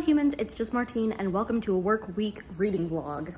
Hello humans, it's just Martine and welcome to a work week reading vlog.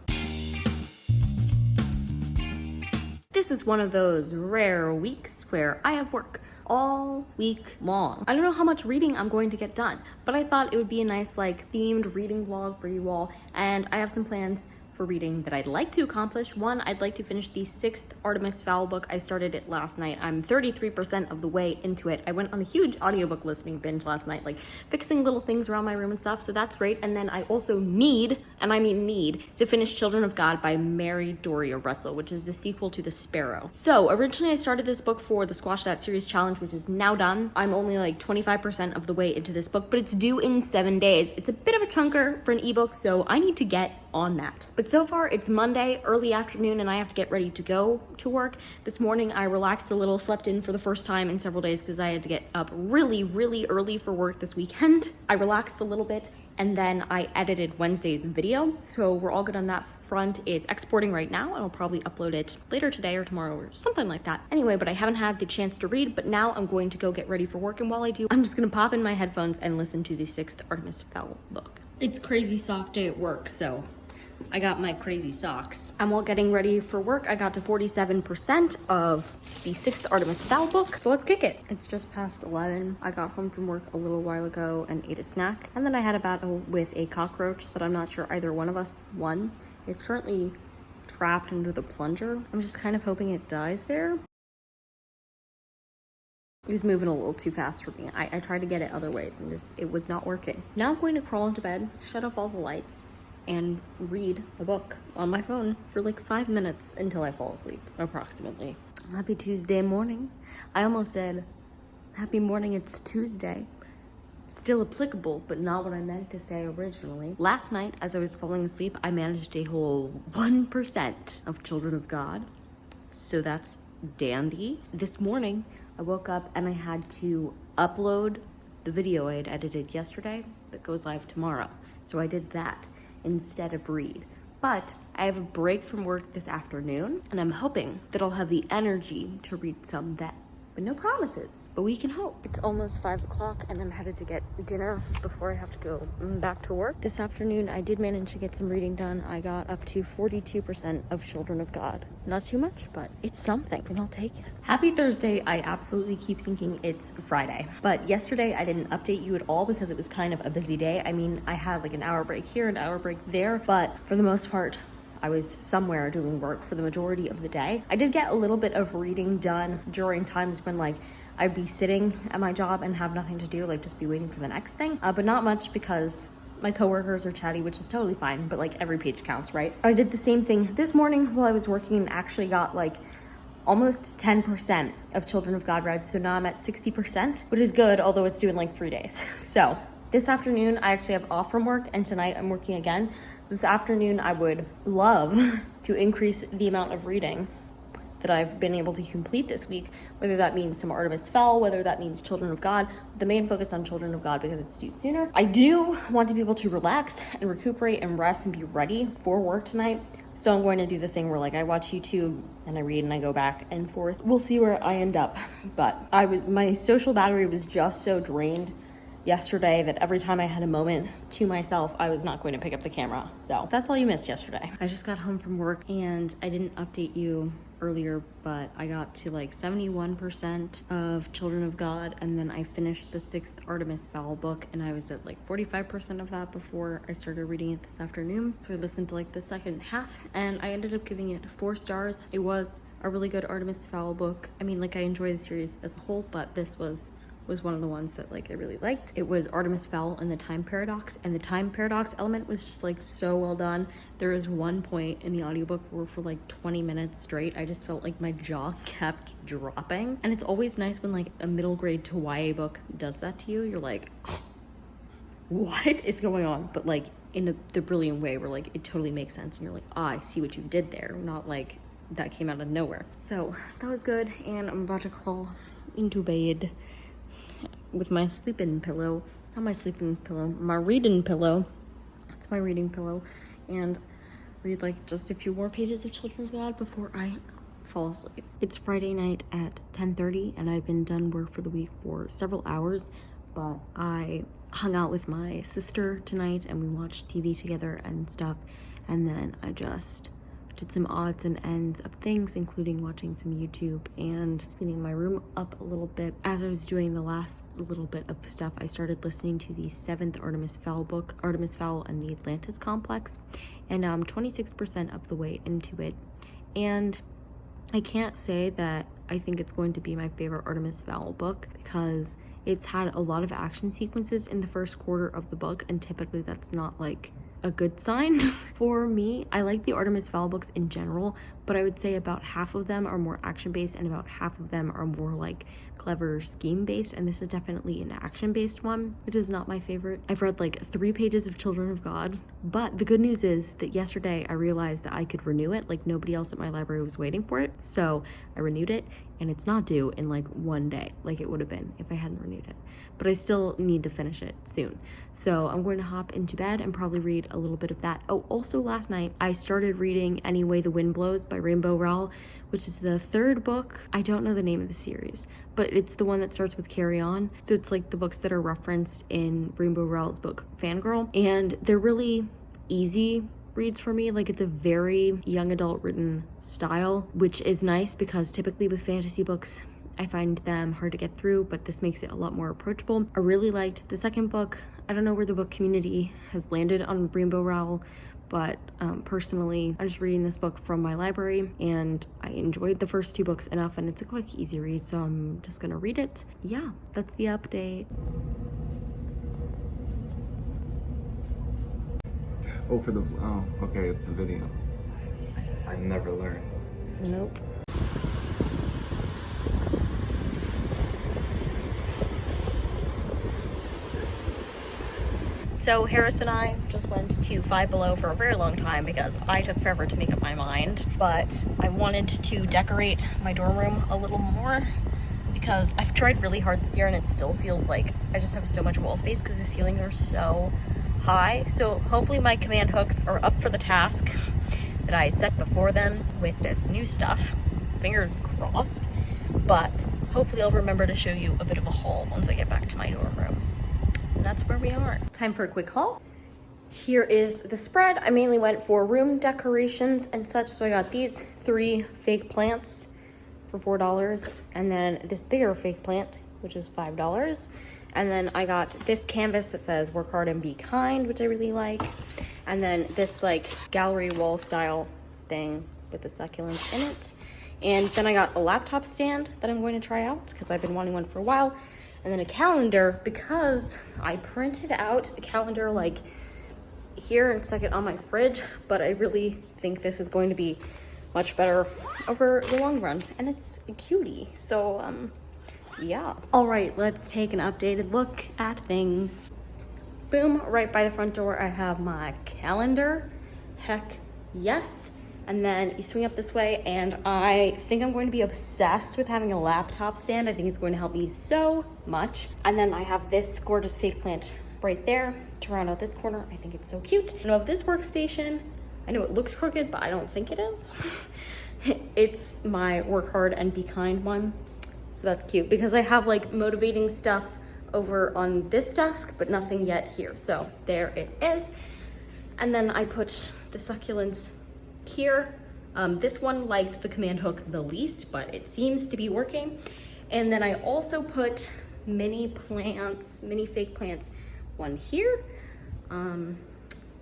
This is one of those rare weeks where I have work all week long. I don't know how much reading I'm going to get done, but I thought it would be a nice themed reading vlog for you all, and I have some plans for reading that I'd like to accomplish. One, I'd like to finish the 6th Artemis Fowl book. I started it last night. I'm 33% of the way into it. I went on a huge audiobook listening binge last night, fixing little things around my room and stuff, so that's great. And then I also need, and I mean need, to finish Children of God by Mary Doria Russell, which is the sequel to The Sparrow. So originally I started this book for the Squash That Series challenge, which is now done. I'm only 25% of the way into this book, but it's due in 7 days. It's a bit of a chunker for an ebook, so I need to get on that. But so far it's Monday, early afternoon, and I have to get ready to go to work. This morning I relaxed a little, slept in for the first time in several days because I had to get up really early for work this weekend. I relaxed a little bit and then I edited Wednesday's video. So we're all good on that front. It's exporting right now and I'll probably upload it later today or tomorrow or something like that. Anyway, but I haven't had the chance to read, but now I'm going to go get ready for work, and while I do, I'm just gonna pop in my headphones and listen to the 6th Artemis Fowl book. It's crazy sock day at work, so I got my crazy socks. I'm all getting ready for work. I got to 47% of the 6th Artemis Fowl book, so let's kick it. It's just past 11. I got home from work a little while ago and ate a snack, and then I had a battle with a cockroach that I'm not sure either one of us won. It's currently trapped into the plunger. I'm just kind of hoping it dies there. It was moving a little too fast for me. I tried to get it other ways and it was not working. Now I'm going to crawl into bed, shut off all the lights, and read a book on my phone for 5 minutes until I fall asleep, approximately. Happy Tuesday morning. I almost said, happy morning, it's Tuesday. Still applicable, but not what I meant to say originally. Last night, as I was falling asleep, I managed a whole 1% of Children of God. So that's dandy. This morning, I woke up and I had to upload the video I had edited yesterday that goes live tomorrow. So I did that instead of read. But I have a break from work this afternoon, and I'm hoping that I'll have the energy to read some then. But no promises, but we can hope. It's almost 5 o'clock and I'm headed to get dinner before I have to go back to work. This afternoon, I did manage to get some reading done. I got up to 42% of Children of God. Not too much, but it's something, and I'll take it. Happy Thursday. I absolutely keep thinking it's Friday. But yesterday, I didn't update you at all because it was kind of a busy day. I mean, I had an hour break here, an hour break there, but for the most part, I was somewhere doing work for the majority of the day. I did get a little bit of reading done during times when I'd be sitting at my job and have nothing to do, just be waiting for the next thing, but not much because my coworkers are chatty, which is totally fine, but every page counts, right? I did the same thing this morning while I was working and actually got almost 10% of Children of God read, so now I'm at 60%, which is good, although it's due in 3 days. So this afternoon, I actually have off from work, and tonight I'm working again. So this afternoon, I would love to increase the amount of reading that I've been able to complete this week, whether that means some Artemis Fowl, whether that means Children of God, the main focus on Children of God because it's due sooner. I do want to be able to relax and recuperate and rest and be ready for work tonight. So I'm going to do the thing where I watch YouTube and I read and I go back and forth. We'll see where I end up. But my social battery was just so drained yesterday that every time I had a moment to myself, I was not going to pick up the camera. So that's all you missed yesterday. I just got home from work and I didn't update you earlier, but I got to 71% of Children of God, and then I finished the 6th Artemis Fowl book, and I was at 45% of that before I started reading it this afternoon. So I listened to the second half and I ended up giving it 4 stars. It was a really good Artemis Fowl book. I mean, I enjoy the series as a whole, but this was one of the ones that I really liked. It was Artemis Fowl and the time paradox, and the time paradox element was just so well done. There is one point in the audiobook where for 20 minutes straight, I just felt my jaw kept dropping. And it's always nice when a middle grade to YA book does that to you. You're oh, what is going on? But in the brilliant way where it totally makes sense and you're I see what you did there, not that came out of nowhere. So that was good, and I'm about to crawl into bed with my sleeping pillow, not my sleeping pillow, my reading pillow. That's my reading pillow, and read just a few more pages of Children of God before I fall asleep. It's Friday night at 10:30, and I've been done work for the week for several hours, but I hung out with my sister tonight and we watched TV together and stuff. And then I just did some odds and ends of things, including watching some YouTube and cleaning my room up a little bit. As I was doing the last little bit of stuff, I started listening to the 7th Artemis Fowl book, Artemis Fowl and the Atlantis Complex, and I'm 26% of the way into it. And I can't say that I think it's going to be my favorite Artemis Fowl book, because it's had a lot of action sequences in the first quarter of the book, and typically that's not like a good sign for me. I like the Artemis Fowl books in general, but I would say about half of them are more action-based and about half of them are more like clever scheme-based, and this is definitely an action-based one, which is not my favorite. I've read like 3 pages of Children of God, but the good news is that yesterday I realized that I could renew it. Like, nobody else at my library was waiting for it, so I renewed it, and it's not due in like 1 day like it would have been if I hadn't renewed it. But I still need to finish it soon. So I'm going to hop into bed and probably read a little bit of that. Oh, also last night I started reading Any Way the Wind Blows by Rainbow Rowell, which is the 3rd book. I don't know the name of the series, but it's the one that starts with Carry On. So it's like the books that are referenced in Rainbow Rowell's book Fangirl, and they're really easy reads for me. Like, it's a very young adult written style, which is nice because typically with fantasy books I find them hard to get through, but this makes it a lot more approachable. I really liked the 2nd book. I don't know where the book community has landed on Rainbow Rowell, but personally, I'm just reading this book from my library, and I enjoyed the first 2 books enough, and it's a quick, easy read, so I'm just gonna read it. Yeah, that's the update. Oh, okay, it's a video. I never learned. Nope. So Harris and I just went to Five Below for a very long time because I took forever to make up my mind, but I wanted to decorate my dorm room a little more because I've tried really hard this year and it still feels like I just have so much wall space because the ceilings are so high. So hopefully my command hooks are up for the task that I set before them with this new stuff. Fingers crossed. But hopefully I'll remember to show you a bit of a haul once I get back to my dorm room. And that's where we are. Time for a quick haul. Here is the spread. I mainly went for room decorations and such. So I got these 3 fake plants for $4. And then this bigger fake plant, which is $5. And then I got this canvas that says work hard and be kind, which I really like. And then this like gallery wall style thing with the succulents in it. And then I got a laptop stand that I'm going to try out because I've been wanting one for a while. And then a calendar because I printed out a calendar like here and stuck it on my fridge, but I really think this is going to be much better over the long run. And it's a cutie, so yeah. All right, let's take an updated look at things. Boom, right by the front door, I have my calendar. Heck yes. And then you swing up this way, and I think I'm going to be obsessed with having a laptop stand. I think it's going to help me so much. And then I have this gorgeous fake plant right there to round out this corner. I think it's so cute. I love this workstation. I know it looks crooked, but I don't think it is. It's my work hard and be kind one. So that's cute because I have like motivating stuff over on this desk, but nothing yet here. So there it is. And then I put the succulents here. This one liked the command hook the least, but it seems to be working. And then I also put mini plants, mini fake plants, one here,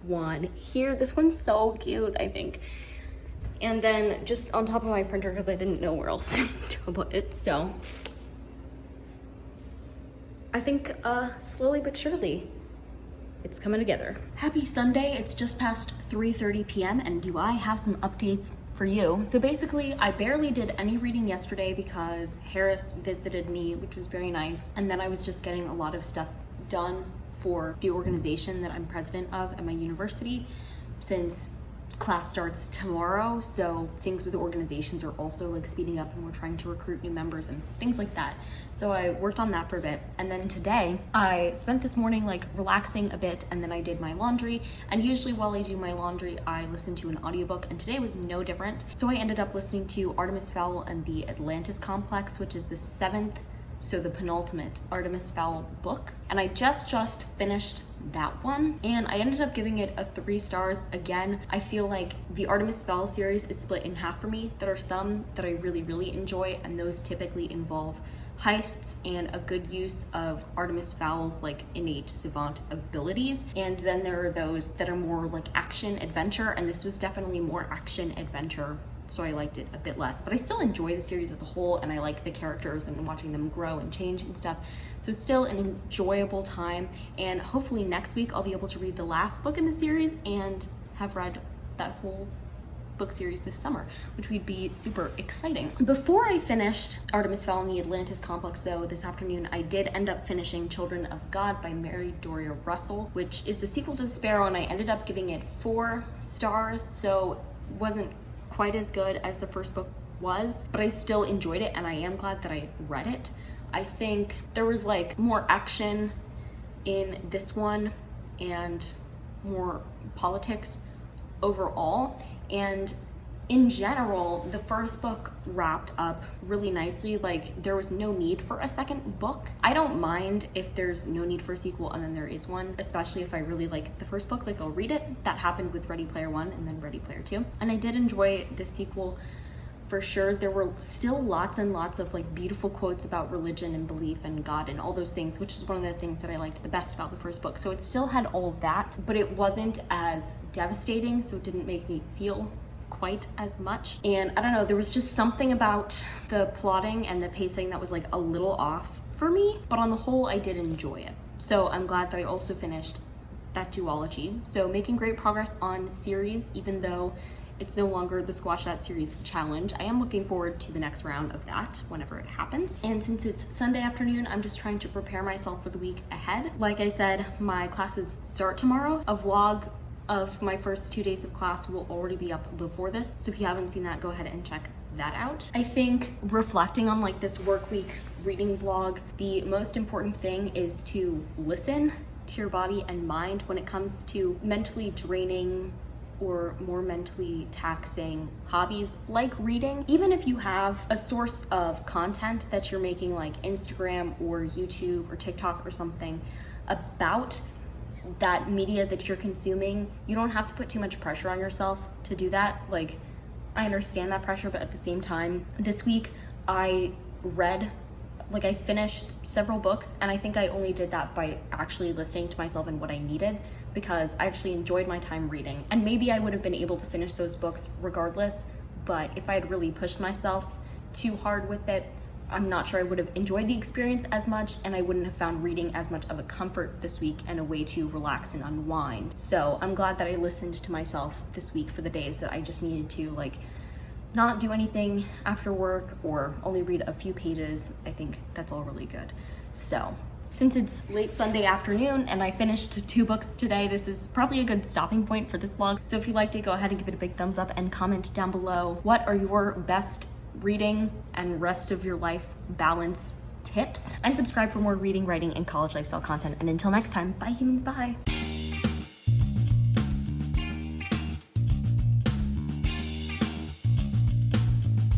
one here. This one's so cute, I think. And then just on top of my printer because I didn't know where else to put it. So I think slowly but surely it's coming together. Happy Sunday. It's just past 3:30 p.m. and do I have some updates for you? So basically, I barely did any reading yesterday because Harris visited me, which was very nice. And then I was just getting a lot of stuff done for the organization that I'm president of at my university since class starts tomorrow. So things with organizations are also like speeding up and we're trying to recruit new members and things like that. So I worked on that for a bit. And then today I spent this morning like relaxing a bit and then I did my laundry. And usually while I do my laundry, I listen to an audiobook and today was no different. So I ended up listening to Artemis Fowl and the Atlantis Complex, which is the 7th so the penultimate Artemis Fowl book, and I just finished that one, and I ended up giving it a 3 stars. Again, I feel like the Artemis Fowl series is split in half for me. There are some that I really enjoy, and those typically involve heists and a good use of Artemis Fowl's like innate savant abilities, and then there are those that are more like action adventure, and this was definitely more action adventure, so I liked it a bit less, but I still enjoy the series as a whole, and I like the characters and watching them grow and change and stuff. So still an enjoyable time, and hopefully next week I'll be able to read the last book in the series and have read that whole book series this summer, which would be super exciting. Before I finished Artemis Fowl in the Atlantis Complex though, this afternoon, I did end up finishing Children of God by Mary Doria Russell, which is the sequel to Sparrow, and I ended up giving it 4 stars, so it wasn't quite as good as the first book was, but I still enjoyed it, and I am glad that I read it. I think there was like more action in this one and more politics overall, and in general the first book wrapped up really nicely. Like, there was no need for a second book. I don't mind if there's no need for a sequel and then there is one, especially if I really like the first book, like I'll read it. That happened with Ready Player One and then Ready Player Two, and I did enjoy the sequel for sure. There were still lots and lots of like beautiful quotes about religion and belief and God and all those things, which is one of the things that I liked the best about the first book. So it still had all of that, but it wasn't as devastating, so it didn't make me feel quite as much. And I don't know, there was just something about the plotting and the pacing that was like a little off for me, but on the whole I did enjoy it. So I'm glad that I also finished that duology. So making great progress on series, even though it's no longer the Squash That Series challenge. I am looking forward to the next round of that whenever it happens. And since it's Sunday afternoon, I'm just trying to prepare myself for the week ahead. Like I said, my classes start tomorrow. A vlog of my first 2 days of class will already be up before this, so if you haven't seen that, go ahead and check that out. I think reflecting on like this work week reading vlog, the most important thing is to listen to your body and mind when it comes to mentally draining or more mentally taxing hobbies like reading. Even if you have a source of content that you're making like Instagram or YouTube or TikTok or something about that media that you're consuming, you don't have to put too much pressure on yourself to do that. Like, I understand that pressure, but at the same time, this week I finished several books, and I think I only did that by actually listening to myself and what I needed, because I actually enjoyed my time reading. And maybe I would have been able to finish those books regardless, but if I had really pushed myself too hard with it, I'm not sure I would have enjoyed the experience as much, and I wouldn't have found reading as much of a comfort this week and a way to relax and unwind. So I'm glad that I listened to myself this week for the days that I just needed to like not do anything after work or only read a few pages. I think that's all really good. So since it's late Sunday afternoon and I finished 2 books today, this is probably a good stopping point for this vlog. So if you liked it, go ahead and give it a big thumbs up and comment down below what are your best reading and rest of your life balance tips, and subscribe for more reading, writing, and college lifestyle content. And until next time, bye humans, bye.